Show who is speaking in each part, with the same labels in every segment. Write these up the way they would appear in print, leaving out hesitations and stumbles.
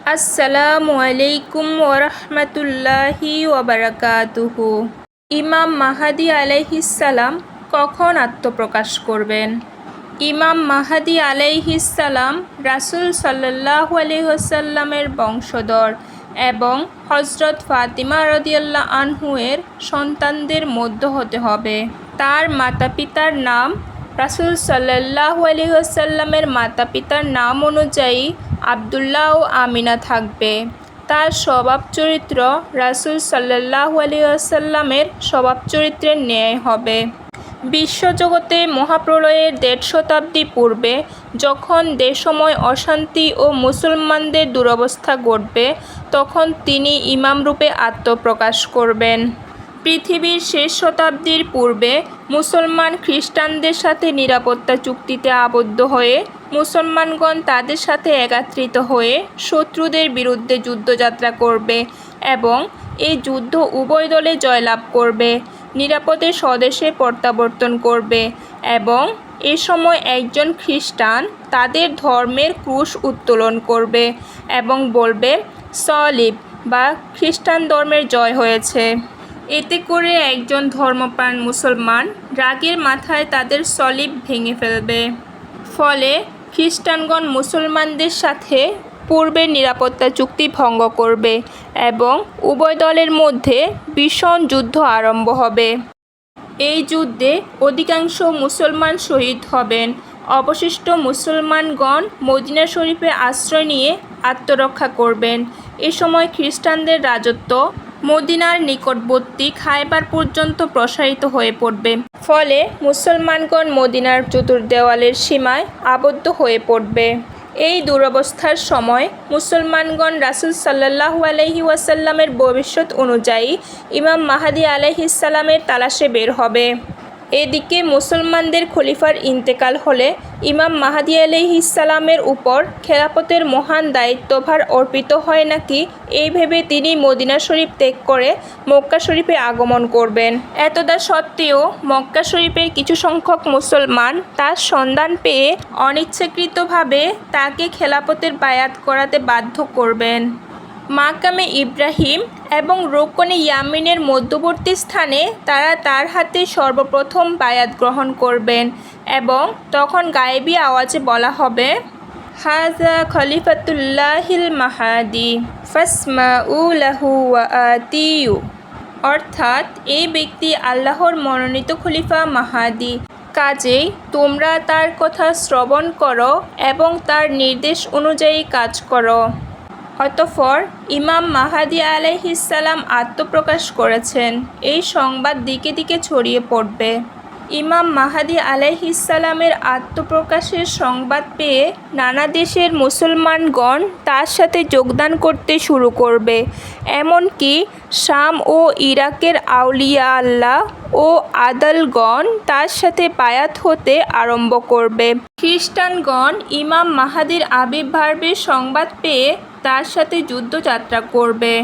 Speaker 1: আসসালামু আলাইকুম ওরহমতুল্লাহি ওবারাকাতুহু। ইমাম মাহাদি আলাইহিসসালাম কখন আত্মপ্রকাশ করবেন? ইমাম মাহাদি আলাইহিসসালাম রাসূল সাল্লাল্লাহু আলাইহি ওয়াসাল্লামের বংশধর এবং হযরত ফাতিমা রাদিয়াল্লাহু আনহু-এর সন্তানদের মধ্য হতে হবে। তার মাতা-পিতার নাম রাসূল সাল্লাল্লাহু আলাইহি ওয়াসাল্লামের মাতা-পিতার নাম অনুযায়ী আবদুল্লাহ ও আমিনা থাকবে। তার স্বভাব চরিত্র রাসূল সাল্লাল্লাহু আলাইহি ওয়াসাল্লামের স্বভাব চরিত্রের ন্যায় হবে। বিশ্বজগতে মহাপ্রলয়ের ১৫০ শতাব্দী পূর্বে যখন দেশময় অশান্তি ও মুসলমানদের দুরবস্থা ঘটবে, তখন তিনি ইমামরূপে আত্মপ্রকাশ করবেন। পৃথিবীর শেষ শতাব্দীর পূর্বে মুসলমান খ্রিস্টানদের সাথে নিরাপত্তা চুক্তিতে আবদ্ধ হয়ে মুসলমানগণ তাদের সাথে একত্রিত হয়ে শত্রুদের বিরুদ্ধে যুদ্ধযাত্রা করবে এবং এই যুদ্ধ উভয় দলে জয়লাভ করবে, নিরাপদে স্বদেশে প্রত্যাবর্তন করবে এবং এ সময় একজন খ্রিস্টান তাদের ধর্মের ক্রুশ উত্তোলন করবে এবং বলবে, সলিব বা খ্রিস্টান ধর্মের জয় হয়েছে। এতে করে একজন ধর্মপ্রাণ মুসলমান রাগের মাথায় তাদের সলিব ভেঙে ফেলবে। ফলে খ্রিস্টানগণ মুসলমানদের সাথে পূর্বের নিরাপত্তা চুক্তি ভঙ্গ করবে এবং উভয় দলের মধ্যে ভীষণ যুদ্ধ আরম্ভ হবে। এই যুদ্ধে অধিকাংশ মুসলমান শহীদ হবেন। অবশিষ্ট মুসলমানগণ মদিনা শরীফে আশ্রয় নিয়ে আত্মরক্ষা করবেন। এ সময় খ্রিস্টানদের রাজত্ব মদিনার নিকটবর্তী খায়বার পর্যন্ত প্রসারিত হয়ে পড়বে। ফলে মুসলমানগণ মদিনার চতুর্দেওয়ালের সীমায় আবদ্ধ হয়ে পড়বে। এই দুরবস্থার সময় মুসলমানগণ রাসূল সাল্লাল্লাহু আলাইহি ওয়াসাল্লামের ভবিষ্যৎ অনুযায়ী ইমাম মাহাদি আলাইহিসসালামের তালাশে বের হবে। এদিকে মুসলমানদের খলিফার ইন্তেকাল হলে ইমাম মাহাদি আলাইহিসসালামের উপর খেলাফতের মহান দায়িত্বভার অর্পিত হয় নাকি, এই ভেবে তিনি মদিনা শরীফ ত্যাগ করে মক্কা শরীফে আগমন করবেন। এতদা সত্ত্বেও মক্কা শরীফের কিছু সংখ্যক মুসলমান তার সন্ধান পেয়ে অনিচ্ছাকৃতভাবে তাকে খেলাফতের বায়াত করাতে বাধ্য করবেন। মাকামে ইব্রাহিম এবং রুকনে ইয়ামিনের মধ্যবর্তী স্থানে তারা তার হাতে সর্বপ্রথম বায়াত গ্রহণ করবেন এবং তখন গায়েবী আওয়াজে বলা হবে, হাযা খলিফাতুল্লাহিল মাহাদি ফাসমাউ লাহু ওয়া আতিউ। অর্থাৎ এই ব্যক্তি আল্লাহর মনোনীত খলিফা মাহাদি, কাজেই তোমরা তার কথা শ্রবণ করো এবং তার নির্দেশ অনুযায়ী কাজ করো। অতঃপর ইমাম মাহাদি আলাইহিসসালাম আত্মপ্রকাশ করেছেন। এই সংবাদ দিকে দিকে ছড়িয়ে পড়বে। ইমাম মাহাদি আলাইহিসসালামের আত্মপ্রকাশের সংবাদ পেয়ে নানা দেশের মুসলমানগণ তার সাথে যোগদান করতে শুরু করবে। এমনকি শাম ও ইরাকের আউলিয়া আল্লাহ ও আদালগণ তার সাথে বায়াত হতে আরম্ভ করবে। খ্রিস্টানগণ ইমাম মাহাদির আবির্ভাবের সংবাদ পেয়ে তার সাথে যুদ্ধযাত্রা করবে।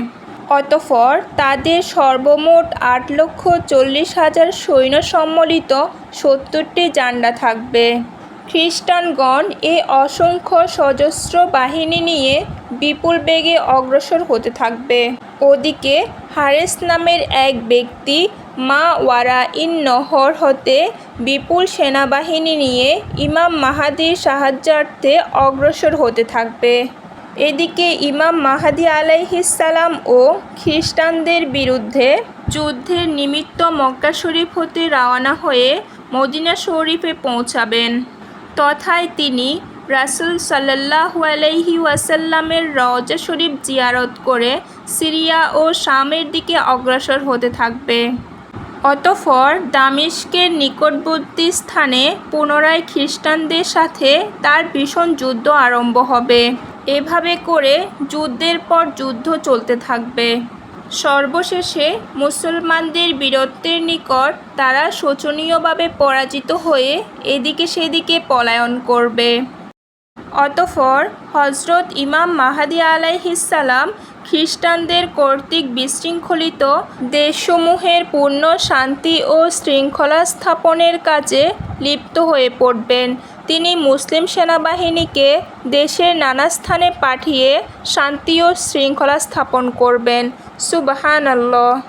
Speaker 1: অতঃপর তাদের সর্বমোট ৮,৪০,০০০ সৈন্য সম্বলিত ৭০টি জান্ডা থাকবে। খ্রিস্টানগণ এ অসংখ্য সশস্ত্র বাহিনী নিয়ে বিপুল বেগে অগ্রসর হতে থাকবে। ওদিকে হারেস নামের এক ব্যক্তি মা ওয়ারাইন নহর হতে বিপুল সেনাবাহিনী নিয়ে ইমাম মাহাদির সাহায্যার্থে অগ্রসর হতে থাকবে। এদিকে ইমাম মাহাদি আলাইহিসসালাম ও খ্রিস্টানদের বিরুদ্ধে যুদ্ধের নিমিত্ত মক্কা শরীফ হতে রওনা হয়ে মদিনা শরীফে পৌঁছাবেন। তথায় তিনি রাসূল সাল্লাল্লাহু আলাইহি ওয়াসাল্লামের রওজা শরীফ জিয়ারত করে সিরিয়া ও শামের দিকে অগ্রসর হতে থাকবে। অতঃপর দামেস্কের নিকটবর্তী স্থানে পুনরায় খ্রিস্টানদের সাথে তার ভীষণ যুদ্ধ আরম্ভ হবে। এভাবে করে যুদ্ধের পর যুদ্ধ চলতে থাকবে। সর্বশেষে মুসলমানদের বীরত্বের নিকট তারা শোচনীয়ভাবে পরাজিত হয়ে এদিকে সেদিকে পলায়ন করবে। অতঃপর হযরত ইমাম মাহাদি আলাইহিসসালাম খ্রিস্টানদের কর্তৃক বিশৃঙ্খলিত দেশসমূহের পূর্ণ শান্তি ও শৃঙ্খলা স্থাপনের কাজে লিপ্ত হয়ে পড়বেন। তিনি মুসলিম সেনাবাহিনীকে দেশের নানা স্থানে পাঠিয়ে শান্তি ও শৃঙ্খলা স্থাপন করবেন। সুবহানাল্লাহ।